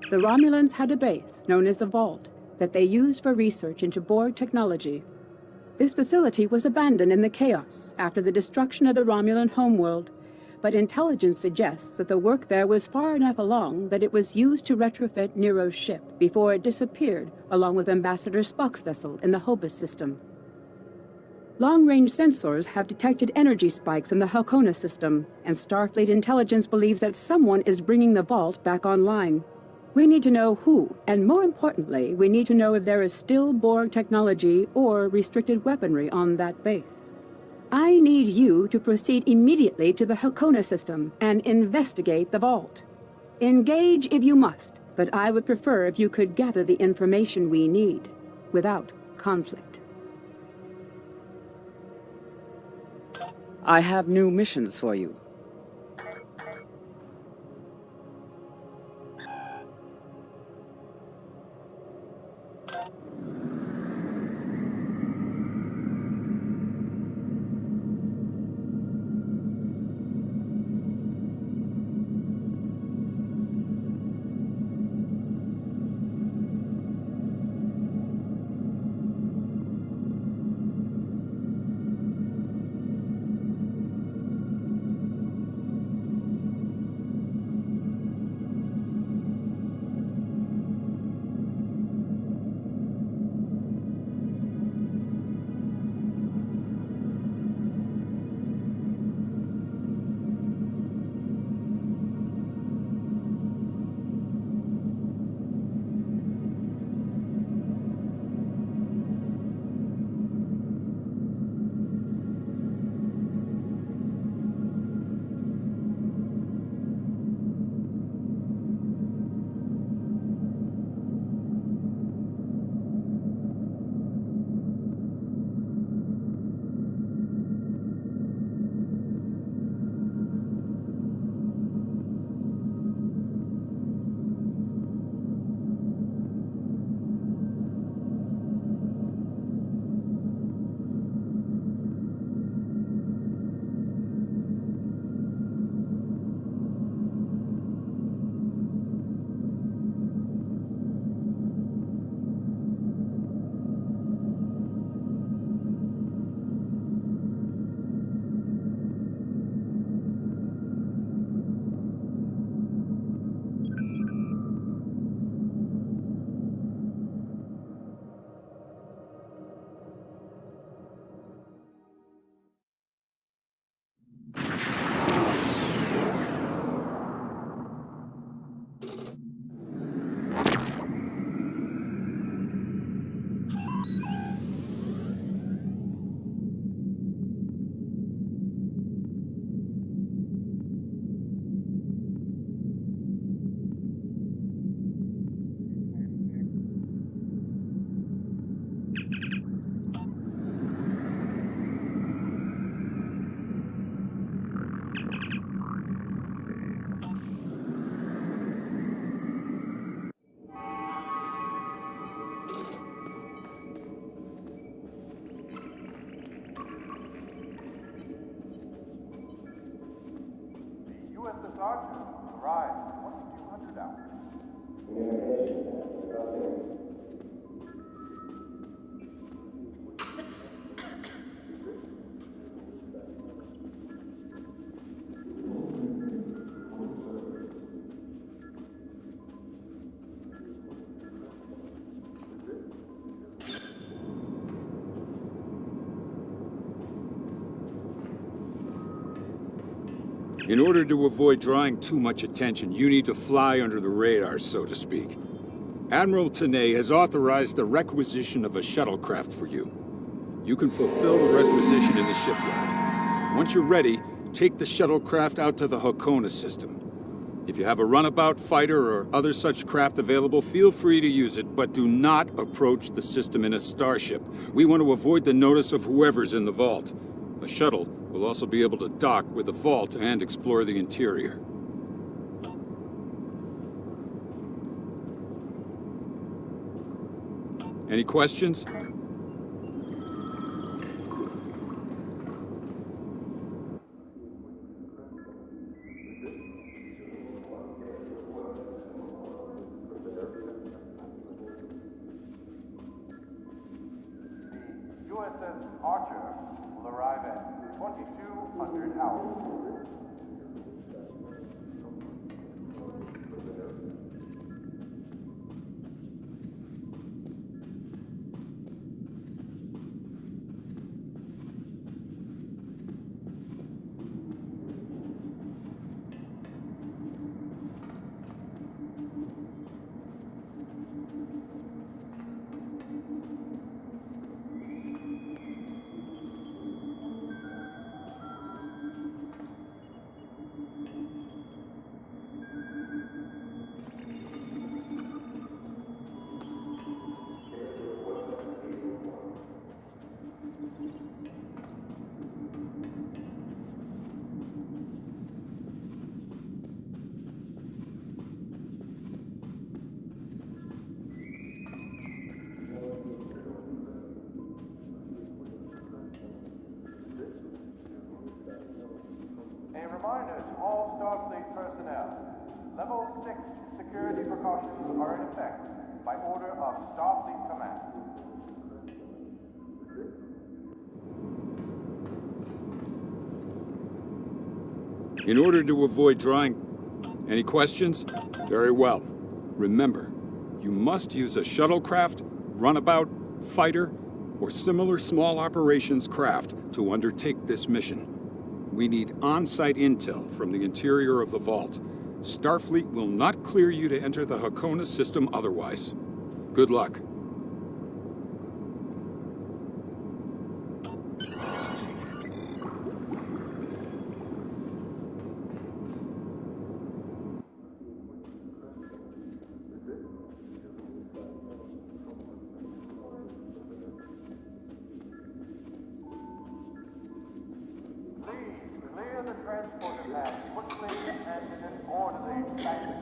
The Romulans had a base, known as the Vault, that they used for research into Borg technology. This facility was abandoned in the chaos after the destruction of the Romulan homeworld, but intelligence suggests that the work there was far enough along that it was used to retrofit Nero's ship before it disappeared along with Ambassador Spock's vessel in the Hobus system. Long-range sensors have detected energy spikes in the Halcona system, and Starfleet intelligence believes that someone is bringing the Vault back online. We need to know who, and more importantly, we need to know if there is still Borg technology or restricted weaponry on that base. I need you to proceed immediately to the Halcona system and investigate the Vault. Engage if you must, but I would prefer if you could gather the information we need, without conflict. I have new missions for you. USS Archer arrived 2200 hours. In order to avoid drawing too much attention, you need to fly under the radar, so to speak. Admiral Tanay has authorized the requisition of a shuttlecraft for you. You can fulfill the requisition in the shipyard. Once you're ready, take the shuttlecraft out to the Halcona system. If you have a runabout fighter or other such craft available, feel free to use it, but do not approach the system in a starship. We want to avoid the notice of whoever's in the vault. A shuttle will also be able to dock with the vault and explore the interior. Any questions? 2,200 hours. A reminder to all Starfleet personnel, Level 6 security precautions are in effect by order of Starfleet Command. In order to avoid drawing... Any questions? Very well. Remember, you must use a shuttlecraft, runabout, fighter, or similar small operations craft to undertake this mission. We need on-site intel from the interior of the vault. Starfleet will not clear you to enter the Hakona system otherwise. Good luck. Clear the transporter path quickly and in an orderly fashion.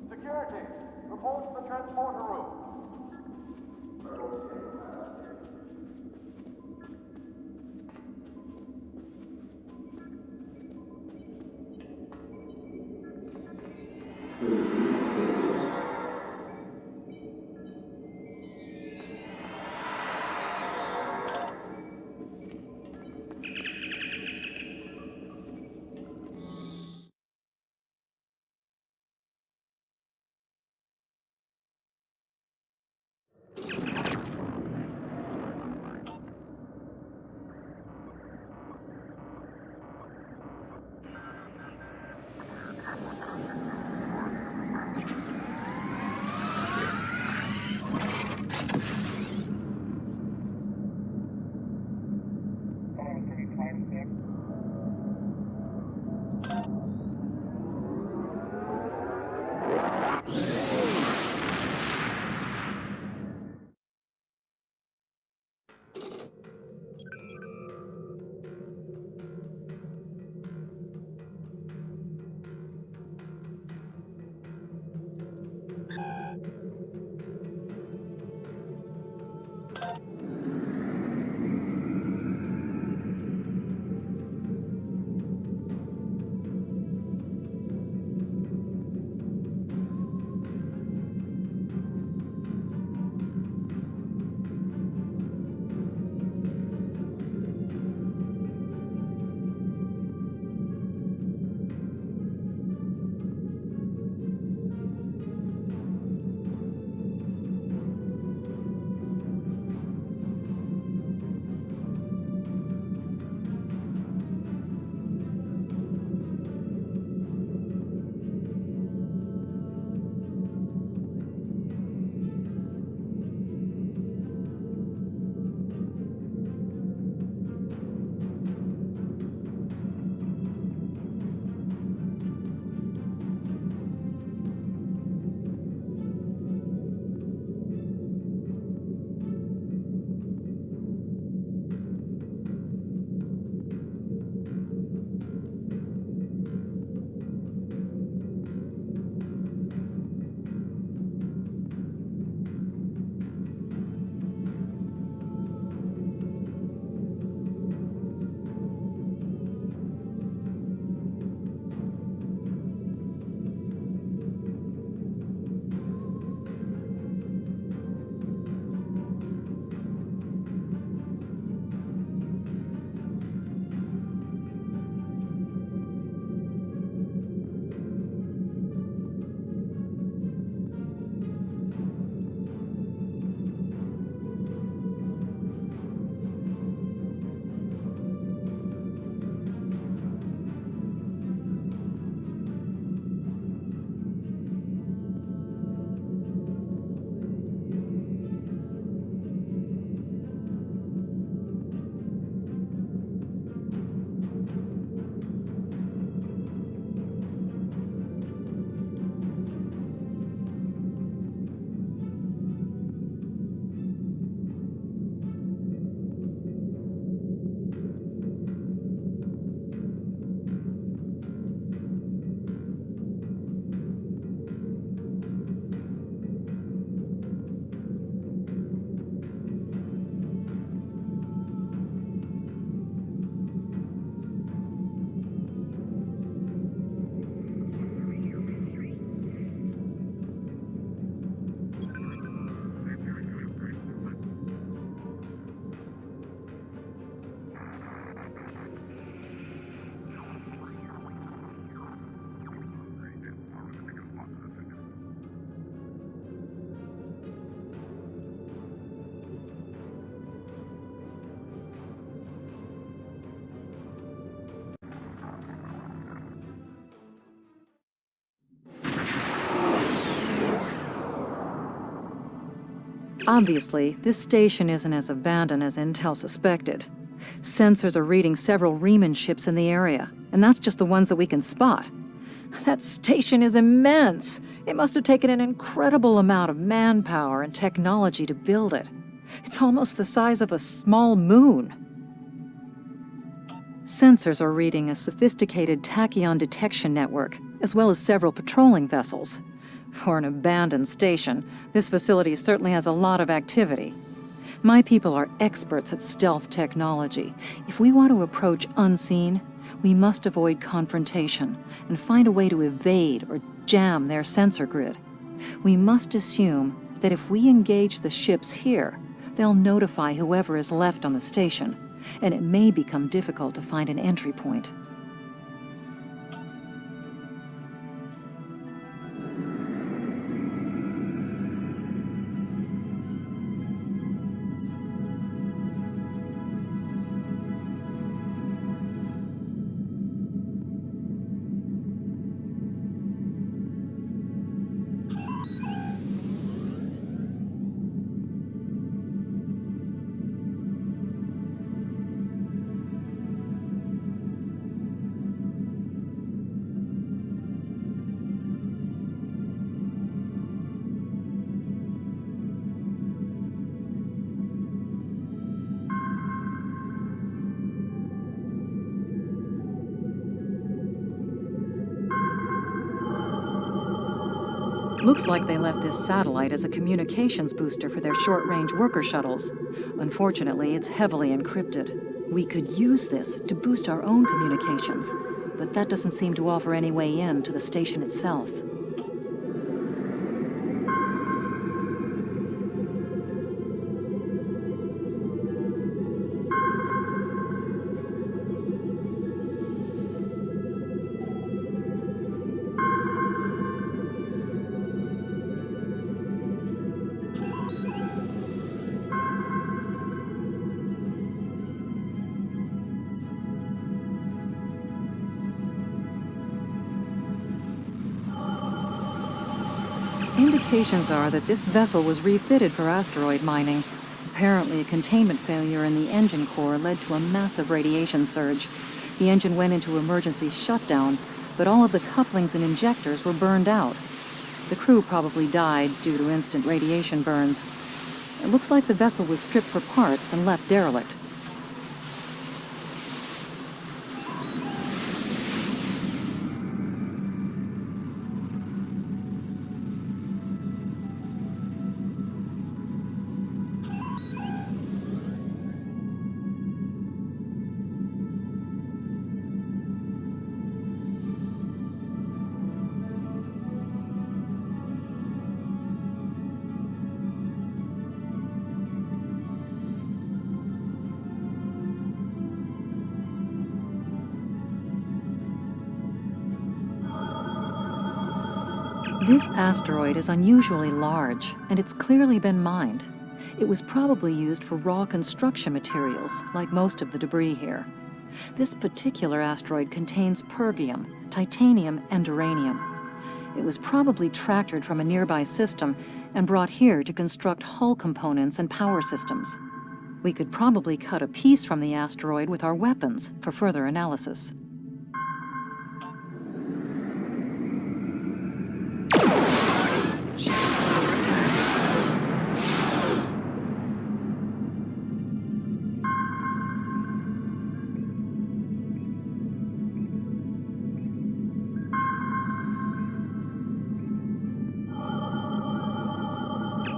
Security, report to the transporter room. Obviously, this station isn't as abandoned as Intel suspected. Sensors are reading several Riemann ships in the area, and that's just the ones that we can spot. That station is immense. It must have taken an incredible amount of manpower and technology to build it. It's almost the size of a small moon. Sensors are reading a sophisticated tachyon detection network, as well as several patrolling vessels. For an abandoned station, this facility certainly has a lot of activity. My people are experts at stealth technology. If we want to approach unseen, we must avoid confrontation and find a way to evade or jam their sensor grid. We must assume that if we engage the ships here, they'll notify whoever is left on the station, and it may become difficult to find an entry point. Looks like they left this satellite as a communications booster for their short-range worker shuttles. Unfortunately, it's heavily encrypted. We could use this to boost our own communications, but that doesn't seem to offer any way in to the station itself. Indications are that this vessel was refitted for asteroid mining. Apparently, a containment failure in the engine core led to a massive radiation surge. The engine went into emergency shutdown, but all of the couplings and injectors were burned out. The crew probably died due to instant radiation burns. It looks like the vessel was stripped for parts and left derelict. This asteroid is unusually large, and it's clearly been mined. It was probably used for raw construction materials, like most of the debris here. This particular asteroid contains pergium, titanium, and uranium. It was probably tractored from a nearby system and brought here to construct hull components and power systems. We could probably cut a piece from the asteroid with our weapons for further analysis.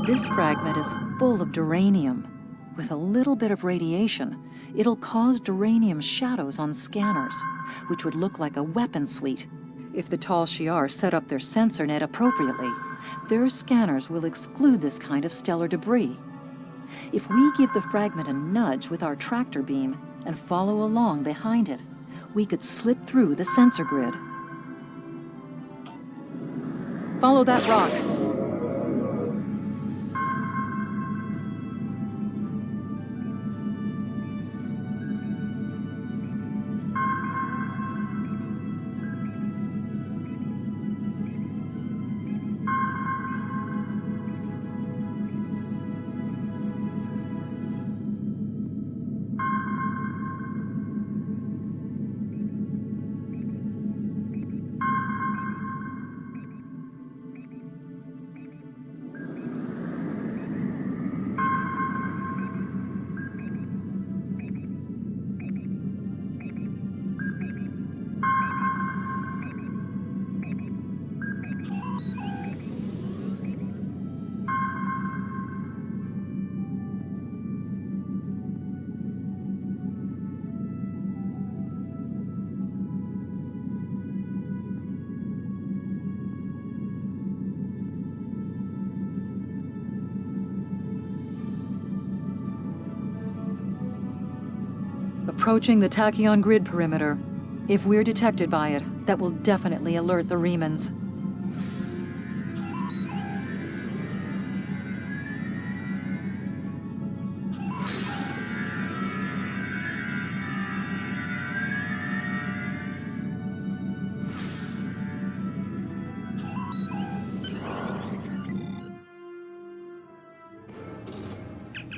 This fragment is full of duranium. With a little bit of radiation, it'll cause duranium shadows on scanners, which would look like a weapon suite. If the Tal Shiar set up their sensor net appropriately, their scanners will exclude this kind of stellar debris. If we give the fragment a nudge with our tractor beam and follow along behind it, we could slip through the sensor grid. Follow that rock. Approaching the tachyon grid perimeter. If we're detected by it, that will definitely alert the Remans.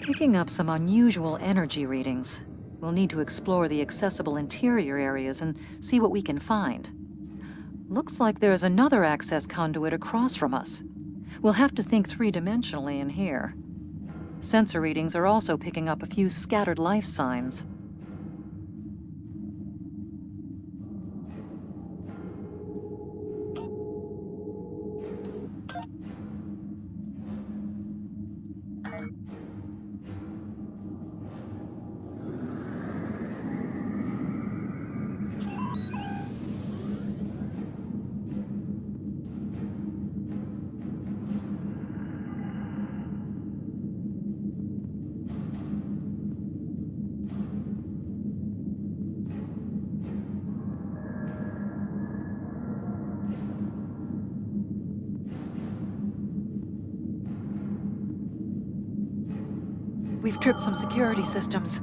Picking up some unusual energy readings. We'll need to explore the accessible interior areas and see what we can find. Looks like there's another access conduit across from us. We'll have to think three-dimensionally in here. Sensor readings are also picking up a few scattered life signs. We've tripped some security systems.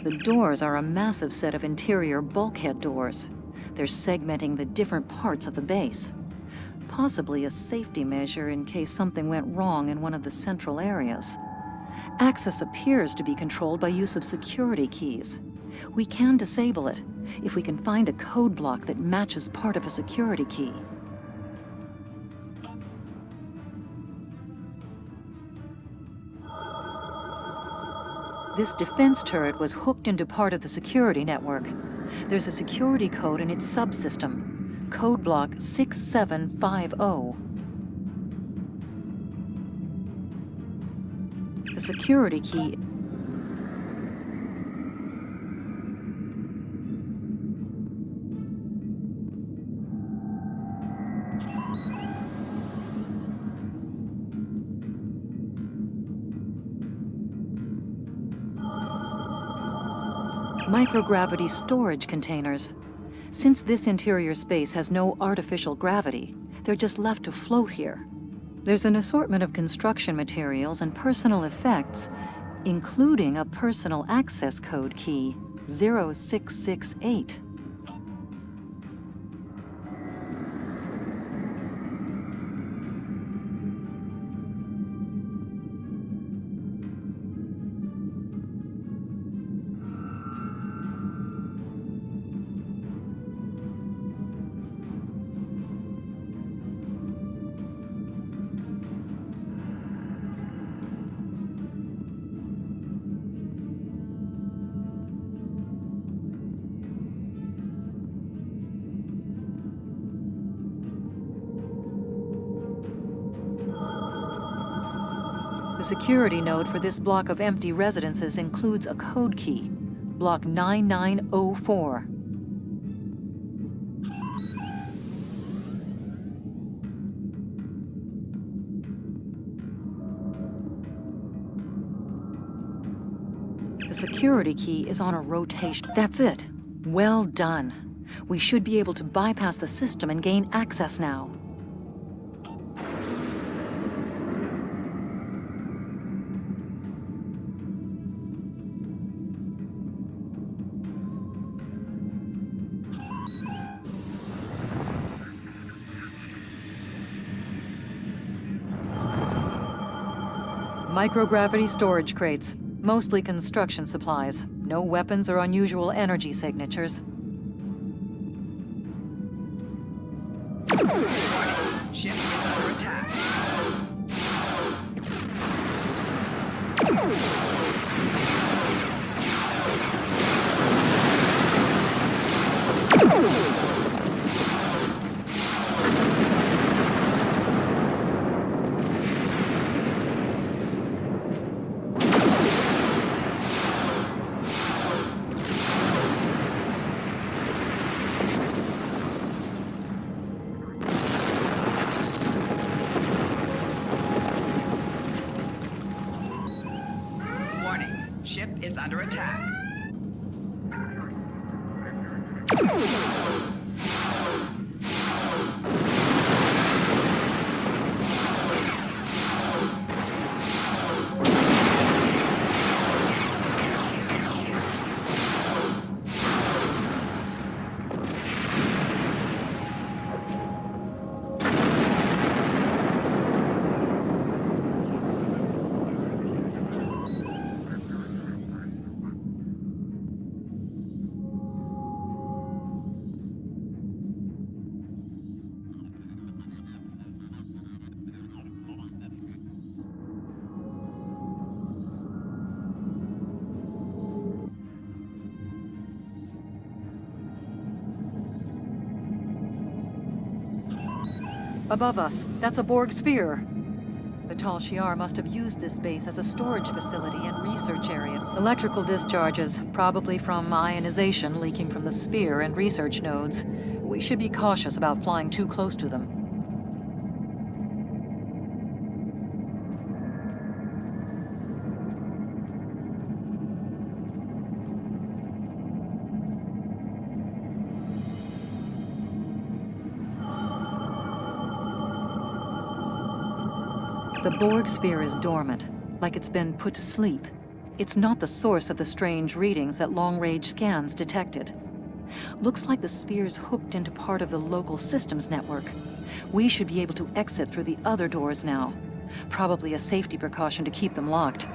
The doors are a massive set of interior bulkhead doors. They're segmenting the different parts of the base. Possibly a safety measure in case something went wrong in one of the central areas. Access appears to be controlled by use of security keys. We can disable it if we can find a code block that matches part of a security key. This defense turret was hooked into part of the security network. There's a security code in its subsystem, code block 6750. The security key microgravity storage containers. Since this interior space has no artificial gravity, they're just left to float here. There's an assortment of construction materials and personal effects, including a personal access code key, 0668. The security node for this block of empty residences includes a code key, block 9904. The security key is on a rotation. That's it. Well done. We should be able to bypass the system and gain access now. Microgravity storage crates. Mostly construction supplies. No weapons or unusual energy signatures. Ship is under attack. Warning, ship is under attack. Above us, that's a Borg sphere. The Tal Shiar must have used this base as a storage facility and research area. Electrical discharges, probably from ionization leaking from the sphere and research nodes. We should be cautious about flying too close to them. The Borg sphere is dormant, like it's been put to sleep. It's not the source of the strange readings that long-range scans detected. Looks like the sphere's hooked into part of the local systems network. We should be able to exit through the other doors now. Probably a safety precaution to keep them locked.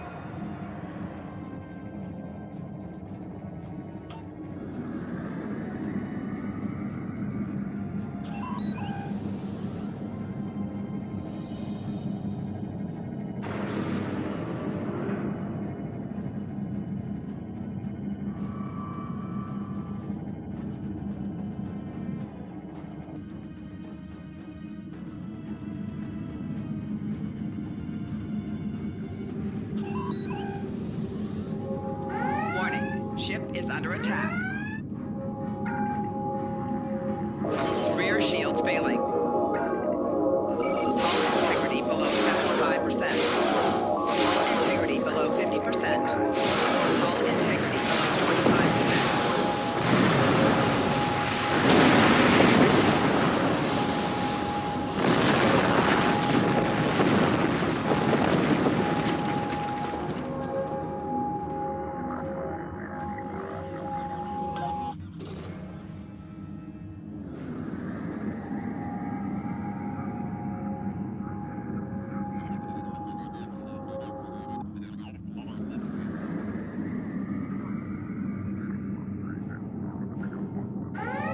Ship is under attack. Rear shields failing. Hull integrity below 75%. Hull integrity below 50%. Hull integrity below 25%.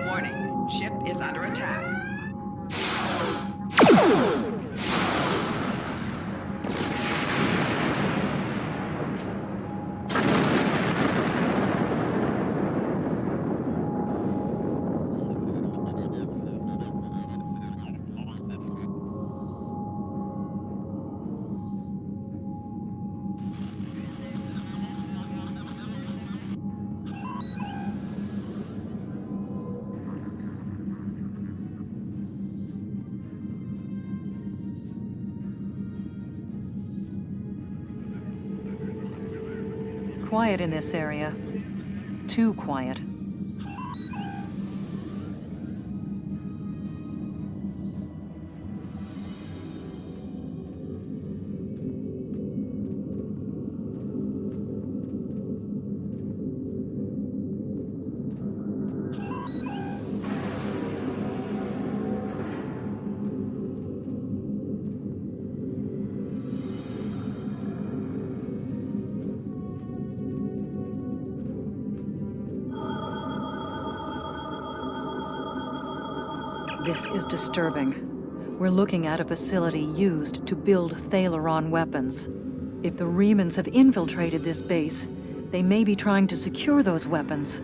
Warning, ship is under attack. Quiet in this area. Too quiet. This is disturbing. We're looking at a facility used to build Thalaron weapons. If the Remans have infiltrated this base, they may be trying to secure those weapons.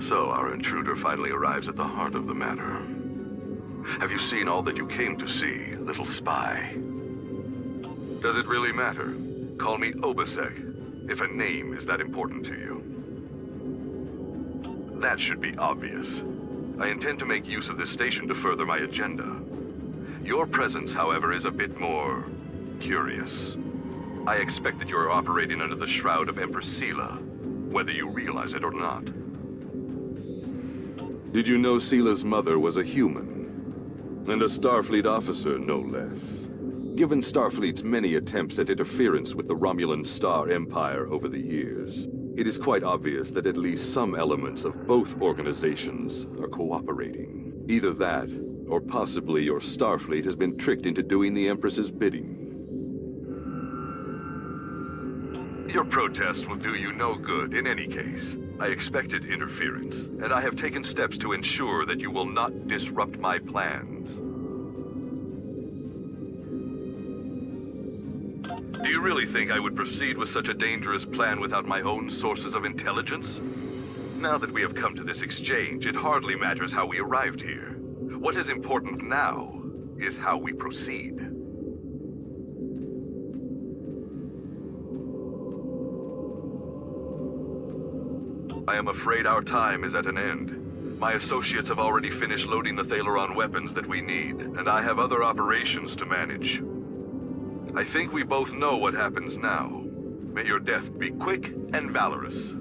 So our intruder finally arrives at the heart of the matter. Have you seen all that you came to see, little spy? Does it really matter? Call me Obasek, if a name is that important to you. That should be obvious. I intend to make use of this station to further my agenda. Your presence, however, is a bit more curious. I expect that you are operating under the shroud of Empress Sela, whether you realize it or not. Did you know Sela's mother was a human? And a Starfleet officer, no less. Given Starfleet's many attempts at interference with the Romulan Star Empire over the years, it is quite obvious that at least some elements of both organizations are cooperating. Either that, or possibly your Starfleet has been tricked into doing the Empress's bidding. Your protest will do you no good in any case. I expected interference, and I have taken steps to ensure that you will not disrupt my plans. Do you really think I would proceed with such a dangerous plan without my own sources of intelligence? Now that we have come to this exchange, it hardly matters how we arrived here. What is important now is how we proceed. I am afraid our time is at an end. My associates have already finished loading the Thalaron weapons that we need, and I have other operations to manage. I think we both know what happens now. May your death be quick and valorous.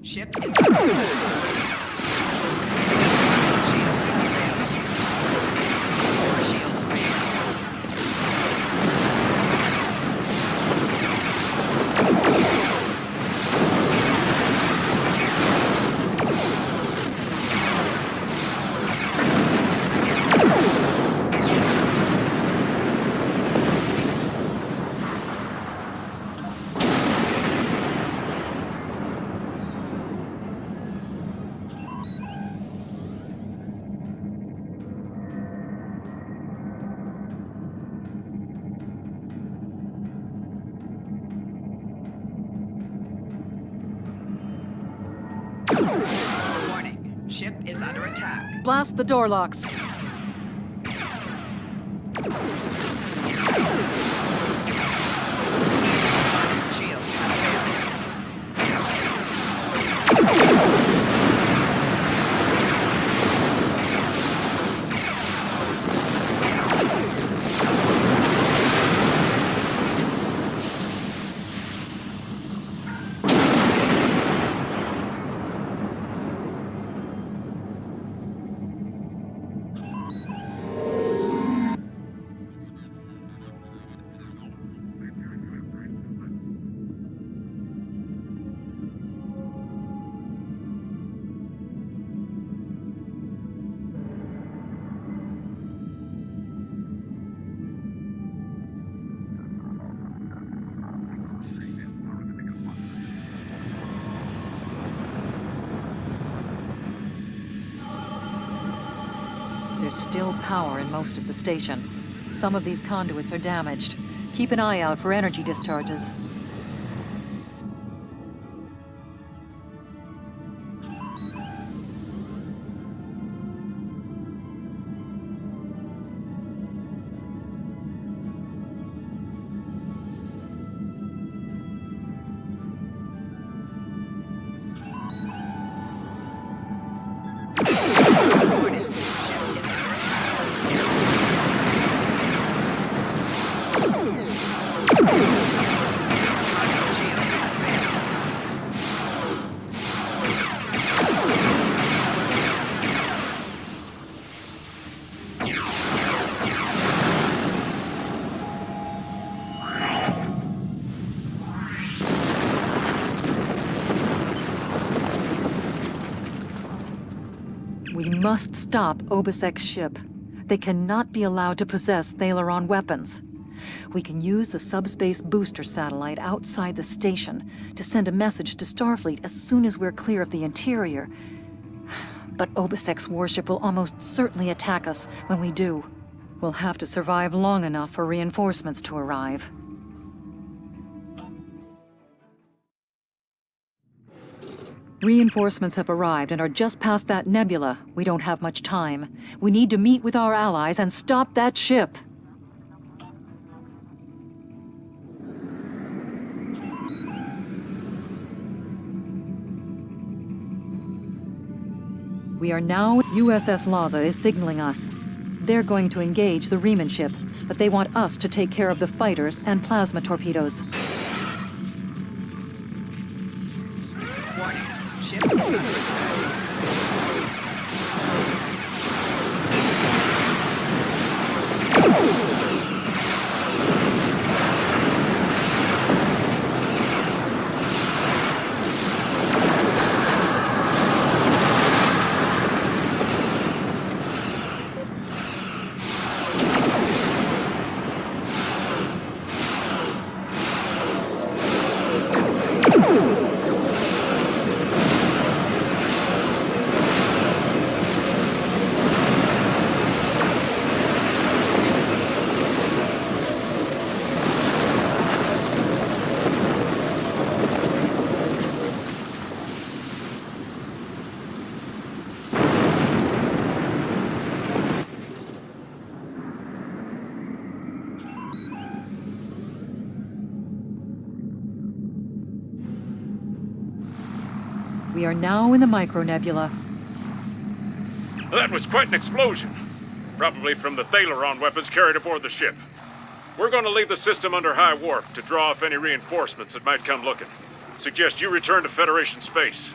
Ship is under attack. Shields failing. Warning, ship is under attack. Blast the door locks. Shields have failed. There's still power in most of the station. Some of these conduits are damaged. Keep an eye out for energy discharges. Warning, ship is under attack. Shields have failed. We must stop Obisek's ship. They cannot be allowed to possess Thalaron weapons. We can use the subspace booster satellite outside the station to send a message to Starfleet as soon as we're clear of the interior. But Obisek's warship will almost certainly attack us when we do. We'll have to survive long enough for reinforcements to arrive. Reinforcements have arrived and are just past that nebula. We don't have much time. We need to meet with our allies and stop that ship. We are now... USS Laza is signaling us. They're going to engage the Riemann ship, but they want us to take care of the fighters and plasma torpedoes. Warning, ship is under attack. We are now in the micronebula. That was quite an explosion. Probably from the Thalaron weapons carried aboard the ship. We're going to leave the system under high warp to draw off any reinforcements that might come looking. Suggest you return to Federation space.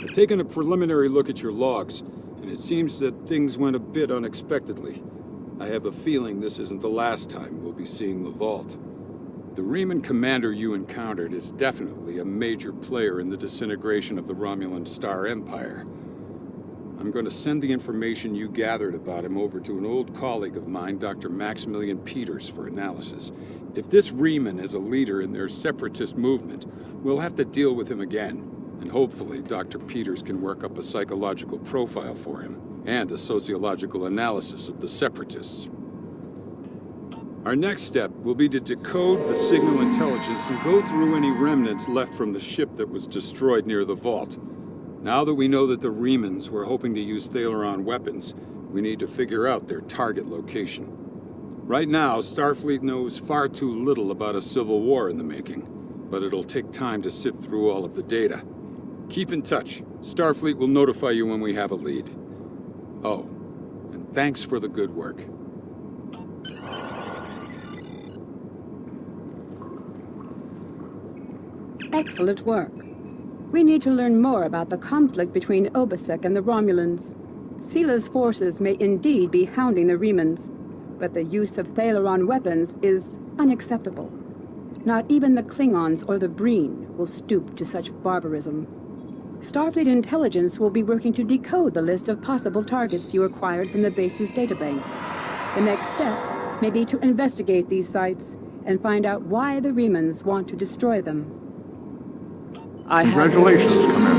I've taken a preliminary look at your logs, and it seems that things went a bit unexpectedly. I have a feeling this isn't the last time we'll be seeing the vault. The Riemann commander you encountered is definitely a major player in the disintegration of the Romulan Star Empire. I'm going to send the information you gathered about him over to an old colleague of mine, Dr. Maximilian Peters, for analysis. If this Riemann is a leader in their separatist movement, we'll have to deal with him again. And hopefully, Dr. Peters can work up a psychological profile for him, and a sociological analysis of the separatists. Our next step will be to decode the signal intelligence and go through any remnants left from the ship that was destroyed near the vault. Now that we know that the Riemanns were hoping to use Thalaron weapons, we need to figure out their target location. Right now, Starfleet knows far too little about a civil war in the making, but it'll take time to sift through all of the data. Keep in touch. Starfleet will notify you when we have a lead. Oh, and thanks for the good work. Excellent work. We need to learn more about the conflict between Obasek and the Romulans. Sila's forces may indeed be hounding the Riemanns, but the use of Thalaron weapons is unacceptable. Not even the Klingons or the Breen will stoop to such barbarism. Starfleet intelligence will be working to decode the list of possible targets you acquired from the base's databank. The next step may be to investigate these sites and find out why the Riemanns want to destroy them. I have Congratulations, Commander.